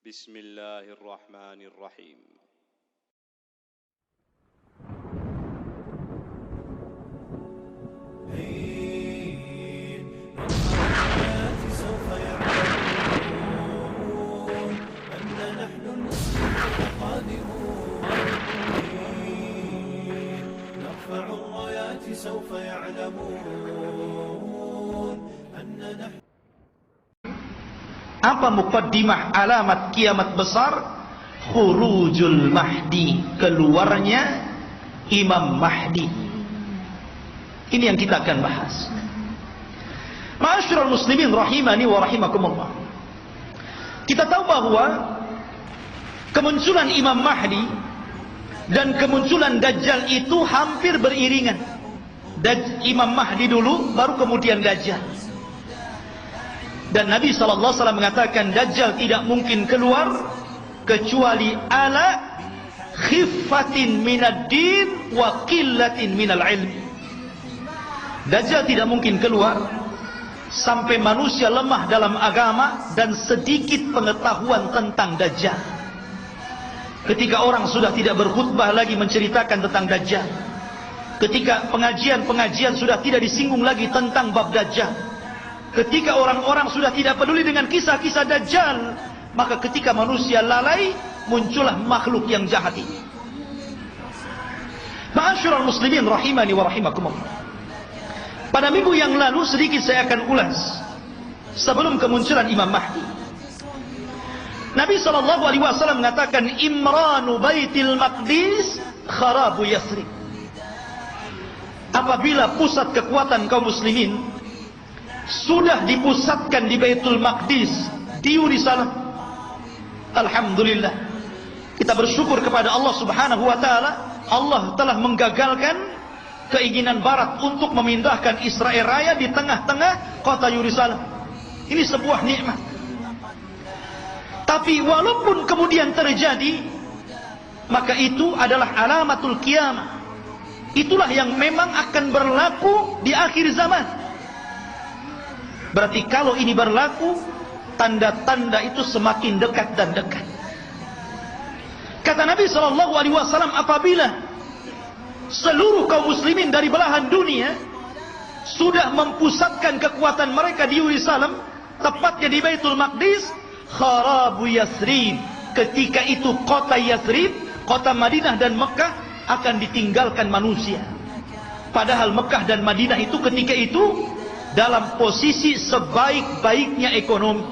Bismillahirrahmanirrahim. سوف يعلمون أن نحن المسلمون قادمون نرفع الرايات سوف يعلمون أن نحن. Apa muqaddimah alamat kiamat besar? Khurujul Mahdi, keluarnya Imam Mahdi. Ini yang kita akan bahas. Ma'asyiral muslimin rahimani wa rahimakumullah. Kita tahu bahwa kemunculan Imam Mahdi dan kemunculan Dajjal itu hampir beriringan. Imam Mahdi dulu, baru kemudian Dajjal. Dan Nabi SAW mengatakan Dajjal tidak mungkin keluar kecuali ala khiffatin minad din wa qillatin minal ilmi. Dajjal tidak mungkin keluar sampai manusia lemah dalam agama dan sedikit pengetahuan tentang Dajjal. Ketika orang sudah tidak berkhutbah lagi menceritakan tentang Dajjal, ketika pengajian-pengajian sudah tidak disinggung lagi tentang bab Dajjal, ketika orang-orang sudah tidak peduli dengan kisah-kisah Dajjal, maka ketika manusia lalai, muncullah makhluk yang jahat ini. Ma'asyiral muslimin rahimani wa rahimakumullah. Pada minggu yang lalu sedikit saya akan ulas sebelum kemunculan Imam Mahdi. Nabi SAW mengatakan Imranu Baitil Maqdis kharabu Yathrib. Apabila pusat kekuatan kaum muslimin sudah dipusatkan di Baitul Maqdis, di Yerusalem, alhamdulillah, kita bersyukur kepada Allah Subhanahu wa taala. Allah telah menggagalkan keinginan barat untuk memindahkan Israel Raya di tengah-tengah kota Yerusalem. Ini sebuah nikmat. Tapi walaupun kemudian terjadi, maka itu adalah alamatul kiamah. Itulah yang memang akan berlaku di akhir zaman. Berarti kalau ini berlaku, tanda-tanda itu semakin dekat dan dekat. Kata Nabi SAW, apabila seluruh kaum muslimin dari belahan dunia sudah mempusatkan kekuatan mereka di Yerusalem, tepatnya di Baitul Maqdis, kharabu Yathrib. Ketika itu kota Yathrib, kota Madinah dan Mekah akan ditinggalkan manusia. Padahal Mekah dan Madinah itu ketika itu dalam posisi sebaik-baiknya ekonomi,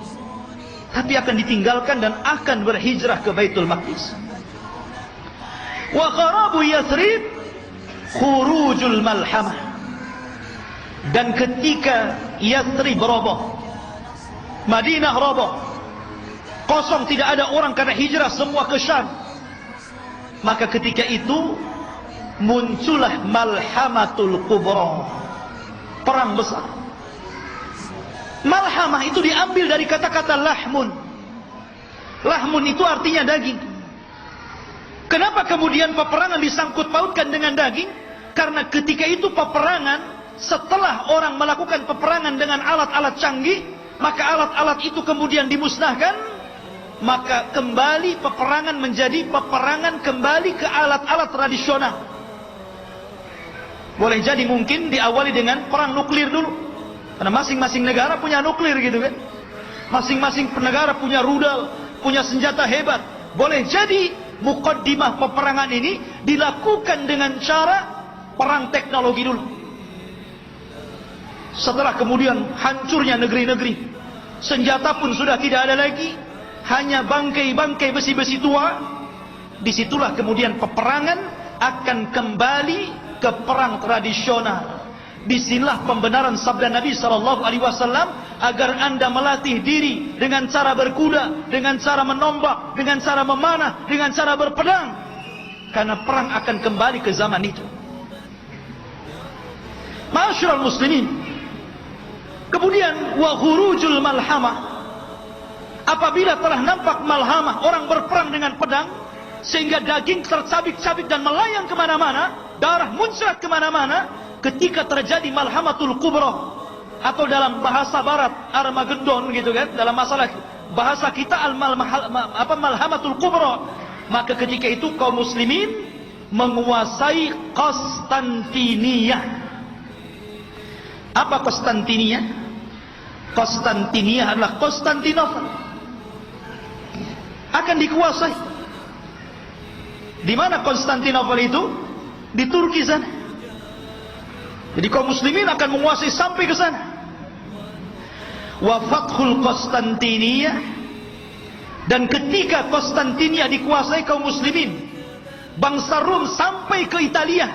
tapi akan ditinggalkan dan akan berhijrah ke Baitul Maqdis. Wa kharabu Yathrib khurujul malhamah. Dan ketika Yathrib roboh, Madinah roboh, kosong, tidak ada orang karena hijrah semua ke Syam, maka ketika itu muncullah malhamatul kubra, perang besar. Malhamah itu diambil dari kata-kata lahmun. Lahmun itu artinya daging. Kenapa kemudian peperangan disangkut pautkan dengan daging? Karena ketika itu peperangan, setelah orang melakukan peperangan dengan alat-alat canggih, maka alat-alat itu kemudian dimusnahkan, maka kembali peperangan menjadi peperangan kembali ke alat-alat tradisional. Boleh jadi mungkin diawali dengan perang nuklir dulu, karena masing-masing negara punya nuklir gitu kan. Masing-masing negara punya rudal, punya senjata hebat. Boleh jadi muqaddimah peperangan ini dilakukan dengan cara perang teknologi dulu. Setelah kemudian hancurnya negeri-negeri, senjata pun sudah tidak ada lagi, hanya bangkai-bangkai besi-besi tua. Disitulah kemudian peperangan akan kembali ke perang tradisional. Disinilah pembenaran sabda Nabi SAW, agar anda melatih diri dengan cara berkuda, dengan cara menombak, dengan cara memanah, dengan cara berpedang, karena perang akan kembali ke zaman itu. Ma'asyiral muslimin, kemudian wa khurujul malhamah. Apabila telah nampak malhamah, orang berperang dengan pedang, sehingga daging tercabik-cabik dan melayang kemana-mana, darah muncrat kemana-mana. Ketika terjadi malhamatul kubra, atau dalam bahasa barat Armageddon gitu kan, dalam masalah bahasa kita malhamatul kubra. Maka ketika itu kaum muslimin menguasai Konstantinia. Apa Konstantinia? Konstantinia adalah Konstantinopel. Akan dikuasai. Di mana Konstantinopel itu? Di Turki sana. Jadi kaum muslimin akan menguasai sampai ke sana. Wa fathul Konstantinia, dan ketika Konstantinia dikuasai kaum muslimin, bangsa Rom sampai ke Italia,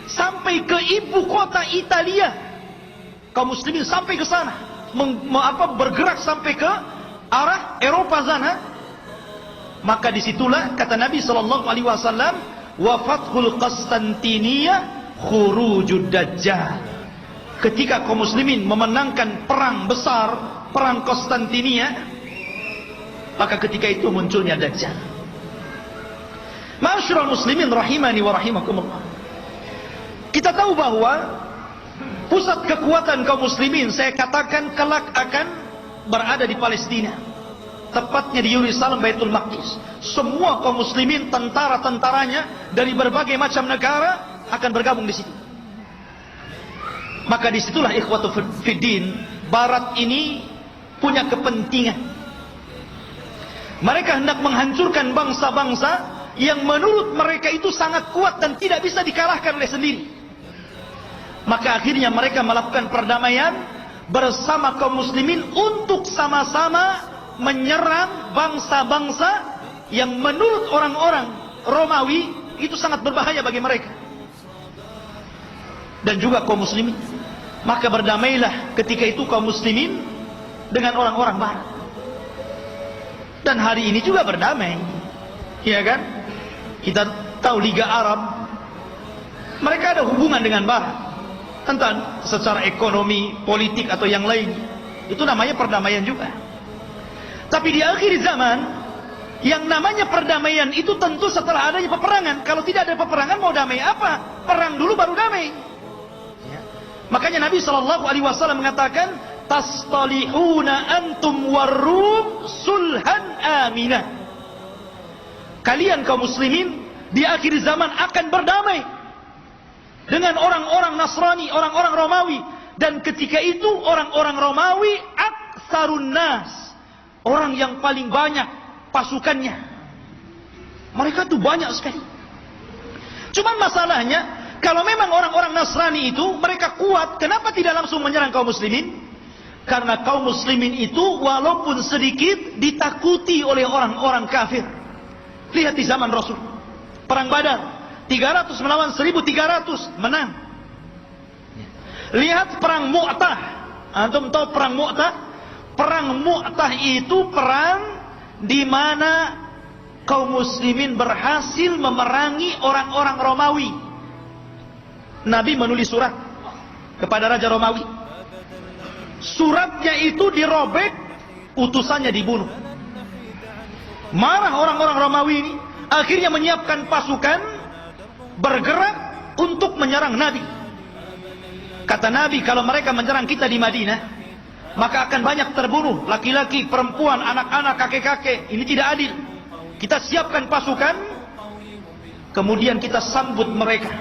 sampai ke ibu kota Italia, kaum muslimin sampai ke sana, bergerak sampai ke arah Eropa sana. Maka disitulah kata Nabi SAW, wa fathul Konstantinia khurujud dajjal. Ketika kaum muslimin memenangkan perang besar, perang Konstantinia, maka ketika itu munculnya dajjal. Ma'asyiral muslimin rahimani wa rahimakumullah. Kita tahu bahwa pusat kekuatan kaum muslimin, saya katakan kelak akan berada di Palestina, tepatnya di Yerusalem, Baitul Maqdis. Semua kaum muslimin, tentara-tentaranya dari berbagai macam negara akan bergabung di situ. Maka disitulah ikhwatu fiddin, Barat ini punya kepentingan. Mereka hendak menghancurkan bangsa-bangsa yang menurut mereka itu sangat kuat dan tidak bisa dikalahkan oleh sendiri. Maka akhirnya mereka melakukan perdamaian bersama kaum muslimin untuk sama-sama menyerang bangsa-bangsa yang menurut orang-orang Romawi itu sangat berbahaya bagi mereka dan juga kaum muslimin. Maka berdamailah ketika itu kaum muslimin dengan orang-orang Barat. Dan hari ini juga berdamai, ya kan? Kita tahu Liga Arab, mereka ada hubungan dengan Barat, entah secara ekonomi, politik atau yang lain. Itu namanya perdamaian juga. Tapi di akhir zaman, yang namanya perdamaian itu tentu setelah adanya peperangan. Kalau tidak ada peperangan, mau damai apa? Perang dulu baru damai. Makanya Nabi SAW mengatakan, tastalihuna antum warrum sulhan aminah. Kalian kaum muslimin di akhir zaman akan berdamai dengan orang-orang Nasrani, orang-orang Romawi. Dan ketika itu orang-orang Romawi aktsarun nas, orang yang paling banyak pasukannya. Mereka tuh banyak sekali. Cuman masalahnya, kalau memang orang-orang Nasrani itu mereka kuat, kenapa tidak langsung menyerang kaum muslimin? Karena kaum muslimin itu walaupun sedikit ditakuti oleh orang-orang kafir. Lihat di zaman Rasul, perang Badar, 300 melawan 1.300, menang. Lihat perang Mu'tah. Antum tahu perang Mu'tah? Perang Mu'tah itu perang di mana kaum muslimin berhasil memerangi orang-orang Romawi. Nabi menulis surat kepada Raja Romawi. Suratnya itu dirobek, utusannya dibunuh. Marah orang-orang Romawi ini, akhirnya menyiapkan pasukan bergerak untuk menyerang Nabi. Kata Nabi, kalau mereka menyerang kita di Madinah, maka akan banyak terbunuh, laki-laki, perempuan, anak-anak, kakek-kakek. Ini tidak adil. Kita siapkan pasukan, kemudian kita sambut mereka.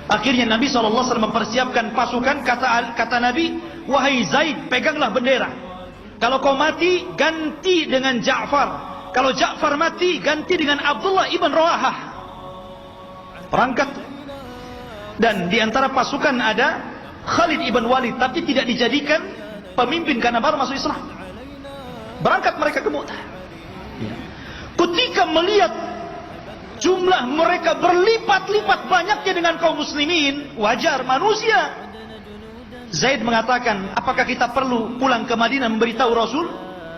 Akhirnya Nabi SAW mempersiapkan pasukan. Kata Nabi, wahai Zaid, peganglah bendera. Kalau kau mati, ganti dengan Ja'far. Kalau Ja'far mati, ganti dengan Abdullah ibn Rawahah. Perangkat. Dan di antara pasukan ada Khalid ibn Walid, tapi tidak dijadikan pemimpin karena baru masuk Islam. Berangkat mereka ke Mu'tah. Ketika melihat jumlah mereka berlipat-lipat banyaknya dengan kaum muslimin, wajar, manusia. Zaid mengatakan, apakah kita perlu pulang ke Madinah memberitahu Rasul?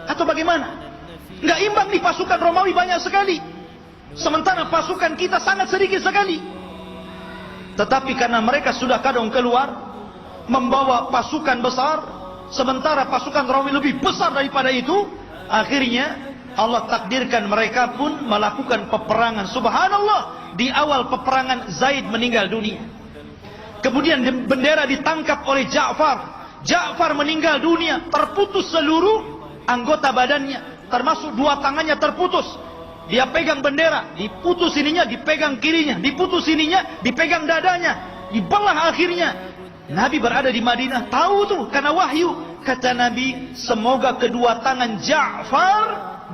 Atau bagaimana? Nggak imbang nih, pasukan Romawi banyak sekali, sementara pasukan kita sangat sedikit sekali. Tetapi karena mereka sudah kadang keluar membawa pasukan besar, sementara pasukan Romawi lebih besar daripada itu, akhirnya Allah takdirkan mereka pun melakukan peperangan. Subhanallah, di awal peperangan Zaid meninggal dunia. Kemudian bendera ditangkap oleh Ja'far. Ja'far meninggal dunia, terputus seluruh anggota badannya, termasuk dua tangannya terputus. Dia pegang bendera, diputus ininya, dipegang kirinya, diputus ininya, dipegang dadanya, dibelah akhirnya. Nabi berada di Madinah, tahu tuh karena wahyu. Kata Nabi, semoga kedua tangan Ja'far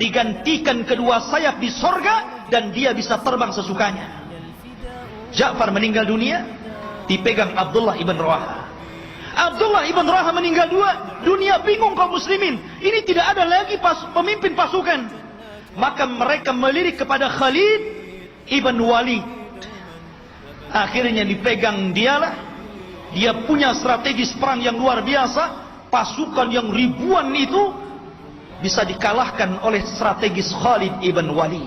digantikan kedua sayap di sorga dan dia bisa terbang sesukanya. Ja'far meninggal dunia, dipegang Abdullah ibn Rawaha. Abdullah ibn Rawaha meninggal dunia, bingung kaum muslimin. Ini tidak ada lagi pemimpin pasukan. Maka mereka melirik kepada Khalid ibn Walid. Akhirnya dipegang dialah. Dia punya strategis perang yang luar biasa. Pasukan yang ribuan itu bisa dikalahkan oleh strategis Khalid ibn Walid.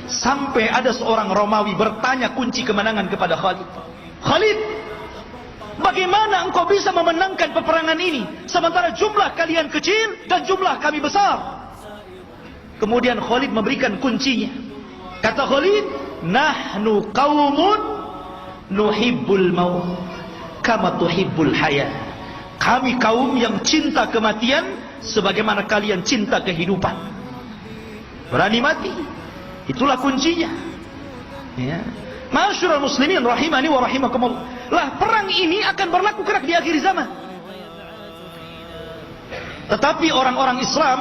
Sampai ada seorang Romawi bertanya kunci kemenangan kepada Khalid. Khalid, bagaimana engkau bisa memenangkan peperangan ini sementara jumlah kalian kecil dan jumlah kami besar? Kemudian Khalid memberikan kuncinya. Kata Khalid, nahnu qaumun nuhibbul maut kama tuhibbul haya. Kami kaum yang cinta kematian sebagaimana kalian cinta kehidupan. Berani mati, itulah kuncinya. Ya. Ma'asyiral muslimin rahimani wa rahimakumullah. Lah perang ini akan berlaku kelak di akhir zaman. Tetapi orang-orang Islam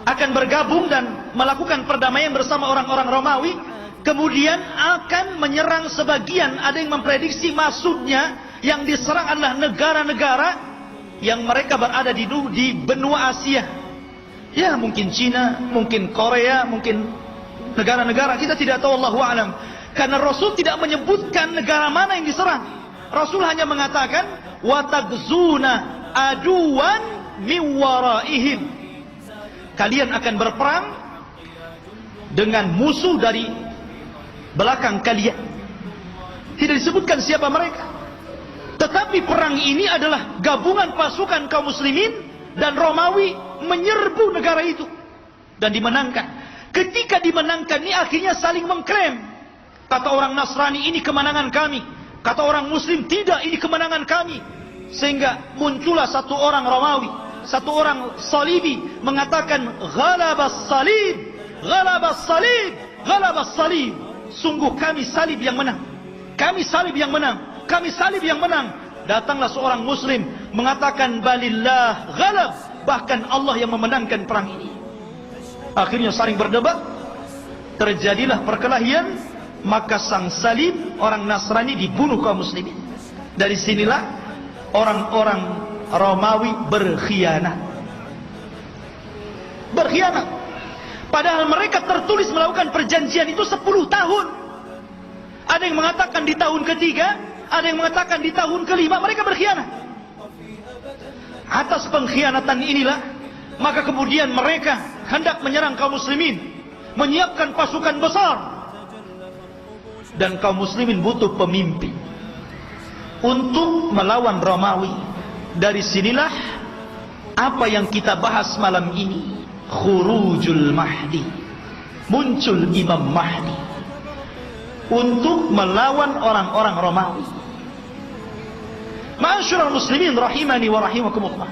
akan bergabung dan melakukan perdamaian bersama orang-orang Romawi. Kemudian akan menyerang sebagian. Ada yang memprediksi maksudnya yang diserang adalah negara-negara yang mereka berada di benua Asia. Ya mungkin Cina, mungkin Korea, mungkin negara-negara, kita tidak tahu, Allahu a'lam. Karena Rasul tidak menyebutkan negara mana yang diserang. Rasul hanya mengatakan watagzuna aduan min waraihim. Kalian akan berperang dengan musuh dari belakang kalian. Tidak disebutkan siapa mereka. Tetapi perang ini adalah gabungan pasukan kaum muslimin dan Romawi menyerbu negara itu dan dimenangkan. Ketika dimenangkan ini akhirnya saling mengklaim. Kata orang Nasrani, ini kemenangan kami. Kata orang Muslim, tidak, ini kemenangan kami. Sehingga muncullah satu orang Romawi, satu orang Salibi mengatakan ghalabas salib, ghalabas salib, ghalabas salib. Sungguh kami salib yang menang. Kami salib yang menang. Kami salib yang menang. Datanglah seorang Muslim mengatakan balillah ghalab, bahkan Allah yang memenangkan perang ini. Akhirnya saling berdebat, terjadilah perkelahian, maka sang salib orang Nasrani dibunuh kaum muslimin. Dari sinilah orang-orang Romawi berkhianat. Berkhianat. Padahal mereka tertulis melakukan perjanjian itu 10 tahun. Ada yang mengatakan di tahun ketiga, ada yang mengatakan di tahun kelima, mereka berkhianat. Atas pengkhianatan inilah, maka kemudian mereka hendak menyerang kaum muslimin, menyiapkan pasukan besar. Dan kaum muslimin butuh pemimpin untuk melawan Romawi. Dari sinilah apa yang kita bahas malam ini, khurujul Mahdi, muncul Imam Mahdi untuk melawan orang-orang Romawi. Ma'asyiral muslimin rahimani wa rahimakumullah.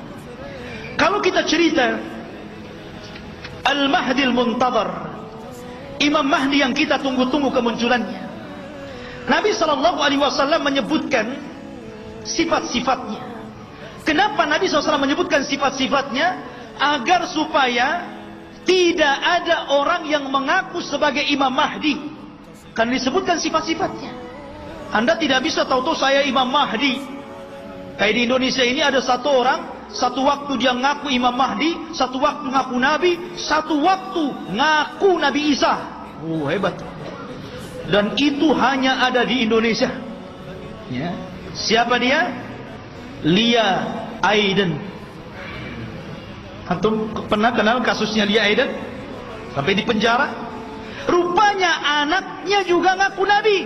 Kalau kita cerita Al-Mahdi Al-Muntadhar, Imam Mahdi yang kita tunggu-tunggu kemunculannya, Nabi SAW menyebutkan sifat-sifatnya. Kenapa Nabi SAW menyebutkan sifat-sifatnya? Agar supaya tidak ada orang yang mengaku sebagai Imam Mahdi. Kan disebutkan sifat-sifatnya. Anda tidak bisa tahu-tahu saya Imam Mahdi. Kayak di Indonesia ini ada satu orang, satu waktu dia ngaku Imam Mahdi, satu waktu ngaku Nabi, satu waktu ngaku Nabi Isa. Hebat. Dan itu hanya ada di Indonesia. Ya. Siapa dia? Lia Aiden. Antum pernah kenal kasusnya Lia Aiden? Sampai di penjara. Rupanya anaknya juga ngaku Nabi.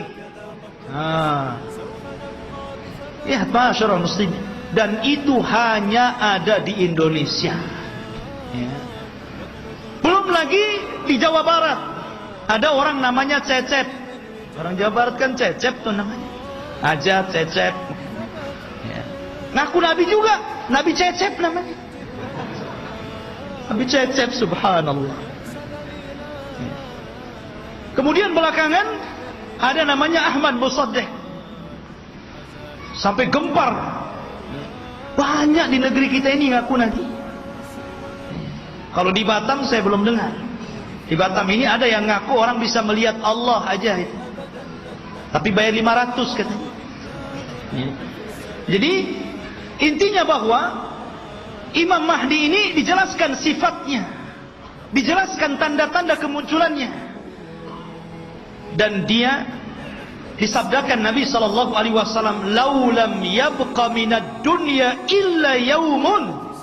Ya, masyaallah muslim. Dan itu hanya ada di Indonesia. Ya. Belum lagi di Jawa Barat. Ada orang namanya Cecep. Orang Jawa Barat kan Cecep tuh namanya. Aja Cecep. Ya. Ngaku Nabi juga. Nabi Cecep namanya. Nabi Cecep, subhanallah. Kemudian belakangan ada namanya Ahmad Musaddiq. Sampai gempar. Banyak di negeri kita ini ngaku nanti. Kalau di Batam saya belum dengar. Di Batam ini ada yang ngaku orang bisa melihat Allah aja itu. Tapi bayar 500 katanya. Jadi intinya bahwa Imam Mahdi ini dijelaskan sifatnya, dijelaskan tanda-tanda kemunculannya, dan dia disabdakan Nabi SAW, laulam yabqa minad dunya illa yaumun,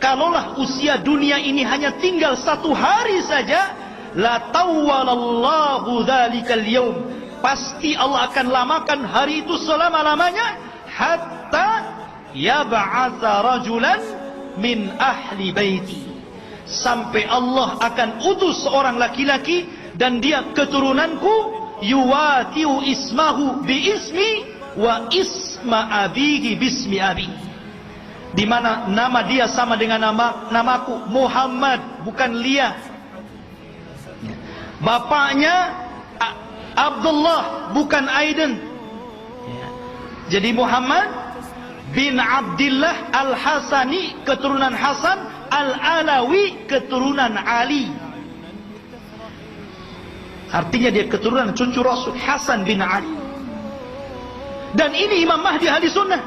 kalaulah usia dunia ini hanya tinggal satu hari saja, la tawwalallahu dzalikal yaum, pasti Allah akan lamakan hari itu selama-lamanya, hatta yab'atsa rajulan min ahli baiti, sampai Allah akan utus seorang laki-laki dan dia keturunanku, yuwatiu ismahu bi ismi wa isma abihi bismi abi, di mana nama dia sama dengan namaku Muhammad, bukan Lia. Bapaknya Abdullah, bukan Aiden. Jadi Muhammad bin Abdillah Al-Hasani, keturunan Hasan, Al-Alawi, keturunan Ali. Artinya dia keturunan cucu Rasul, Hasan bin Ali. Dan ini Imam Mahdi ahli sunnah.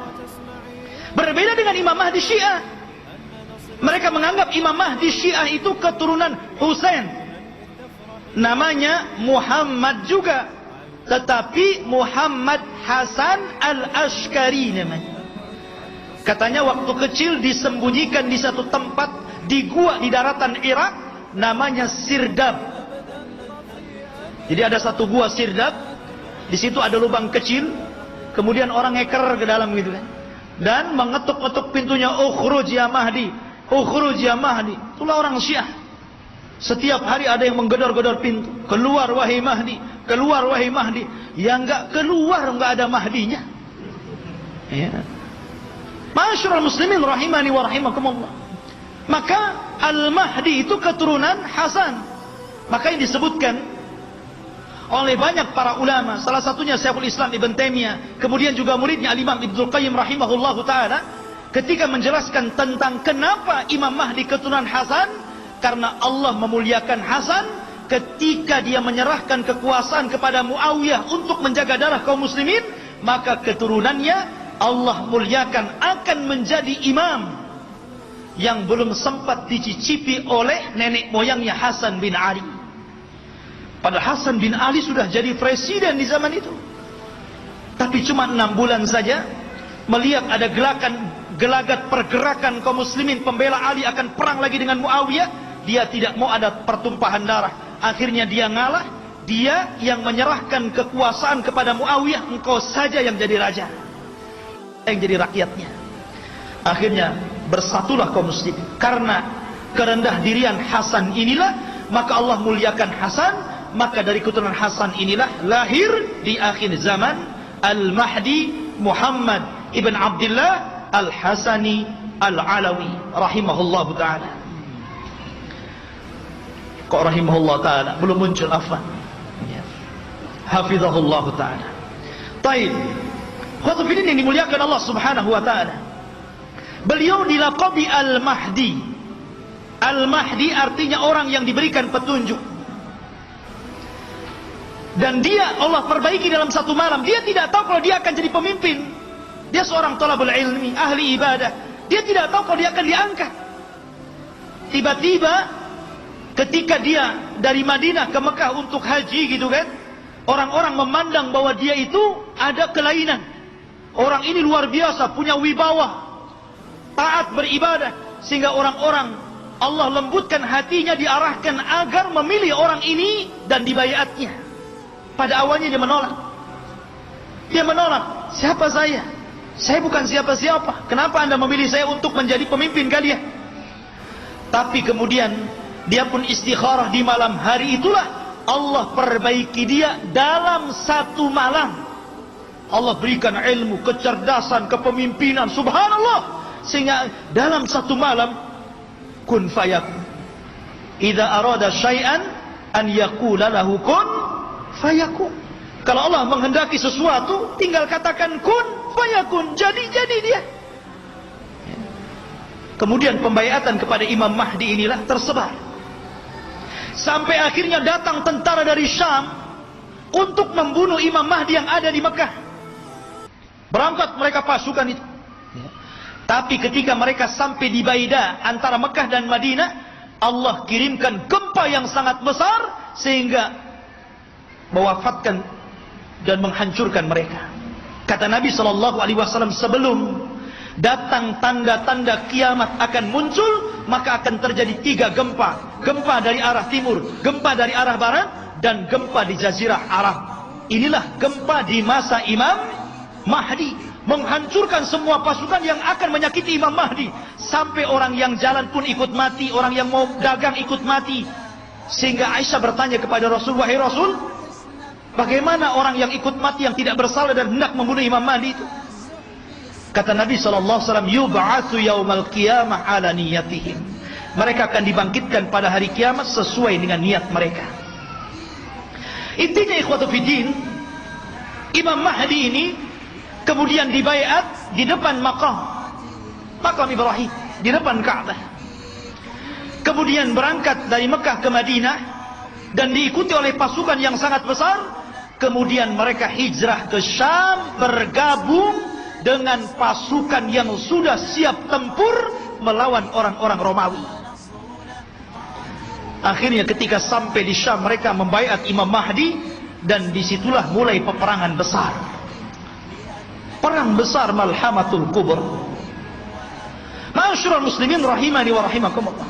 Berbeda dengan Imam Mahdi Syiah. Mereka menganggap Imam Mahdi Syiah itu keturunan Husain. Namanya Muhammad juga, tetapi Muhammad Hasan Al-Ashkari namanya. Katanya waktu kecil disembunyikan di satu tempat di gua di daratan Irak, namanya Sirdab. Jadi ada satu gua Sirdab, di situ ada lubang kecil, kemudian orang ngeker ke dalam gitu kan, dan mengetuk-ketuk pintunya, ukhruj ya Mahdi, ukhruj ya Mahdi. Itulah orang Syiah. Setiap hari ada yang menggedor-gedor pintu, keluar wahai Mahdi, keluar wahai Mahdi. Yang enggak keluar enggak ada Mahdinya. Ya. Ma'asyiral muslimin rahimani wa rahimakumullah. Maka Al-Mahdi itu keturunan Hasan. Maka yang disebutkan oleh banyak para ulama, salah satunya Syekhul Islam Ibn Taimiyah, kemudian juga muridnya Al-Imam Ibnu Qayyim rahimahullahu taala, ketika menjelaskan tentang kenapa Imam Mahdi keturunan Hasan, karena Allah memuliakan Hasan ketika dia menyerahkan kekuasaan kepada Muawiyah untuk menjaga darah kaum muslimin, maka keturunannya Allah muliakan akan menjadi imam yang belum sempat dicicipi oleh nenek moyangnya Hasan bin Ali. Padahal Hasan bin Ali sudah jadi presiden di zaman itu. Tapi cuma 6 bulan saja, melihat ada gelagat pergerakan kaum muslimin pembela Ali akan perang lagi dengan Muawiyah, dia tidak mau ada pertumpahan darah. Akhirnya dia ngalah, dia yang menyerahkan kekuasaan kepada Muawiyah, engkau saja yang jadi raja, yang jadi rakyatnya. Akhirnya bersatulah kaum muslimin. Karena kerendah dirian Hasan inilah, maka Allah muliakan Hasan. Maka dari keturunan Hasan inilah lahir di akhir zaman Al-Mahdi Muhammad ibn Abdillah Al-Hasani Al-Alawi rahimahullah ta'ala. Kok rahimahullah ta'ala belum muncul, afwan ya. Hafizahullah ta'ala. Taib, khutbah ini dimuliakan Allah subhanahu wa ta'ala. Beliau dilaqabi Al-Mahdi. Al-Mahdi artinya orang yang diberikan petunjuk. Dan dia Allah perbaiki dalam satu malam. Dia tidak tahu kalau dia akan jadi pemimpin. Dia seorang thalabul ilmi, ahli ibadah. Dia tidak tahu kalau dia akan diangkat. Tiba-tiba ketika dia dari Madinah ke Mekah untuk haji gitu kan, orang-orang memandang bahwa dia itu ada kelainan. Orang ini luar biasa, punya wibawa, taat beribadah, sehingga orang-orang Allah lembutkan hatinya, diarahkan agar memilih orang ini dan dibayatnya. Pada awalnya dia menolak. Dia menolak. Siapa saya? Saya bukan siapa-siapa. Kenapa anda memilih saya untuk menjadi pemimpin kalian? Tapi kemudian dia pun istikharah di malam hari itulah Allah perbaiki dia dalam satu malam. Allah berikan ilmu, kecerdasan, kepemimpinan, subhanallah, sehingga dalam satu malam kun fayakun. Idza arada syai'an an yaqula lahu kun fayakun. Kalau Allah menghendaki sesuatu, tinggal katakan kun fayakun, jadi dia. Kemudian pembaiatan kepada Imam Mahdi inilah tersebar. Sampai akhirnya datang tentara dari Syam untuk membunuh Imam Mahdi yang ada di Mekah. Berangkat mereka pasukan itu. Tapi ketika mereka sampai di Baida antara Mekah dan Madinah, Allah kirimkan gempa yang sangat besar sehingga mewafatkan dan menghancurkan mereka. Kata Nabi SAW, sebelum datang tanda-tanda kiamat akan muncul, maka akan terjadi 3 gempa. Gempa dari arah timur, gempa dari arah barat, dan gempa di Jazirah Arab. Inilah gempa di masa Imam Mahdi, menghancurkan semua pasukan yang akan menyakiti Imam Mahdi. Sampai orang yang jalan pun ikut mati, orang yang mau dagang ikut mati. Sehingga Aisyah bertanya kepada Rasul, wahai Rasul, bagaimana orang yang ikut mati yang tidak bersalah dan hendak membunuh Imam Mahdi itu? Kata Nabi SAW, yub'atsu yaumal qiyamah ala niyatihim. Mereka akan dibangkitkan pada hari kiamat sesuai dengan niat mereka. Intinya ikhwatu fiddin, Imam Mahdi ini kemudian dibaiat di depan makam Ibrahim, di depan Ka'bah. Kemudian berangkat dari Mekah ke Madinah dan diikuti oleh pasukan yang sangat besar. Kemudian mereka hijrah ke Syam, bergabung dengan pasukan yang sudah siap tempur melawan orang-orang Romawi. Akhirnya ketika sampai di Syam, mereka membaiat Imam Mahdi, dan disitulah mulai peperangan besar. Perang besar Malhamatul Kubra. Ma'asyiral muslimin rahimani wa rahimakumullah.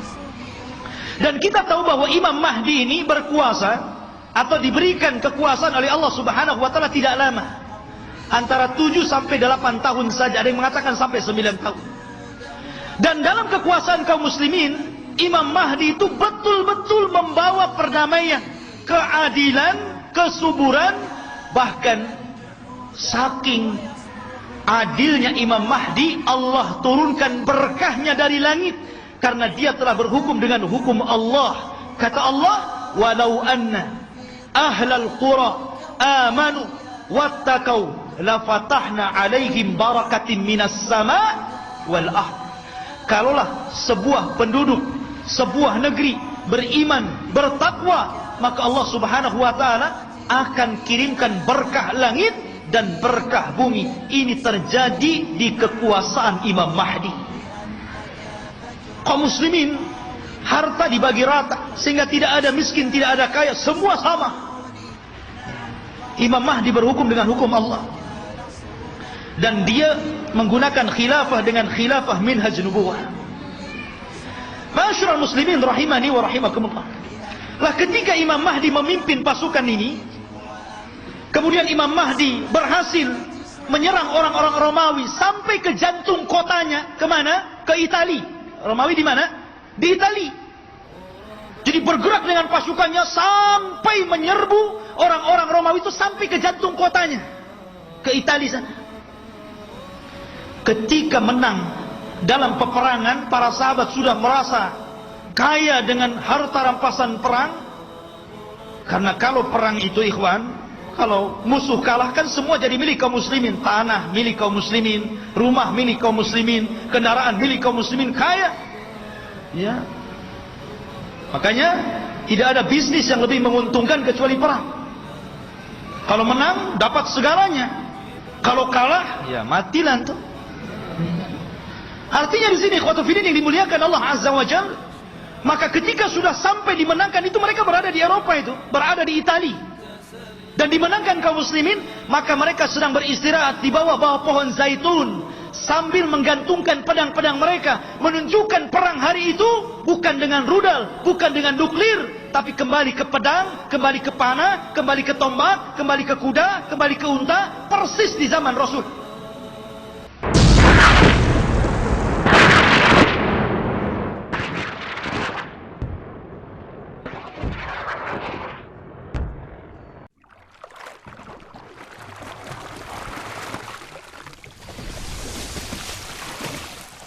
Dan kita tahu bahwa Imam Mahdi ini berkuasa atau diberikan kekuasaan oleh Allah Subhanahu wa taala tidak lama. Antara 7 sampai 8 tahun saja, ada yang mengatakan sampai 9 tahun. Dan dalam kekuasaan kaum muslimin, Imam Mahdi itu betul-betul membawa perdamaian, keadilan, kesuburan. Bahkan saking adilnya Imam Mahdi, Allah turunkan berkahnya dari langit, karena dia telah berhukum dengan hukum Allah. Kata Allah, walau anna ahlal qura amanu wattaqau lafatahna alaihim barakatin minas sama wal ard. Kalaulah sebuah penduduk, sebuah negeri beriman, bertakwa, maka Allah Subhanahu wa taala akan kirimkan berkah langit dan berkah bumi. Ini terjadi di kekuasaan Imam Mahdi. Kaum muslimin, harta dibagi rata sehingga tidak ada miskin, tidak ada kaya, semua sama. Imam Mahdi berhukum dengan hukum Allah, dan dia menggunakan khilafah dengan khilafah minhaj nubuwah. Ma'asyiral muslimin rahimani wa rahimakumullah. Lah ketika Imam Mahdi memimpin pasukan ini, kemudian Imam Mahdi berhasil menyerang orang-orang Romawi sampai ke jantung kotanya. Kemana? Ke Itali. Romawi di mana? Di Itali. Jadi bergerak dengan pasukannya sampai menyerbu orang-orang Romawi itu sampai ke jantung kotanya, ke Itali sana. Ketika menang dalam peperangan, para sahabat sudah merasa kaya dengan harta rampasan perang. Karena kalau perang itu ikhwan, kalau musuh kalah kan semua jadi milik kaum muslimin. Tanah milik kaum muslimin, rumah milik kaum muslimin, kendaraan milik kaum muslimin, kaya. Ya. Makanya tidak ada bisnis yang lebih menguntungkan kecuali perang. Kalau menang dapat segalanya. Kalau kalah ya matilah tuh. Artinya di sini ikhwatu fillah yang dimuliakan Allah Azza wa Jalla, maka ketika sudah sampai dimenangkan itu, mereka berada di Eropa itu, berada di Itali, dan dimenangkan kaum muslimin, maka mereka sedang beristirahat di bawah pohon zaitun sambil menggantungkan pedang-pedang mereka, menunjukkan perang hari itu bukan dengan rudal, bukan dengan nuklir, tapi kembali ke pedang, kembali ke panah, kembali ke tombak, kembali ke kuda, kembali ke unta, persis di zaman Rasul.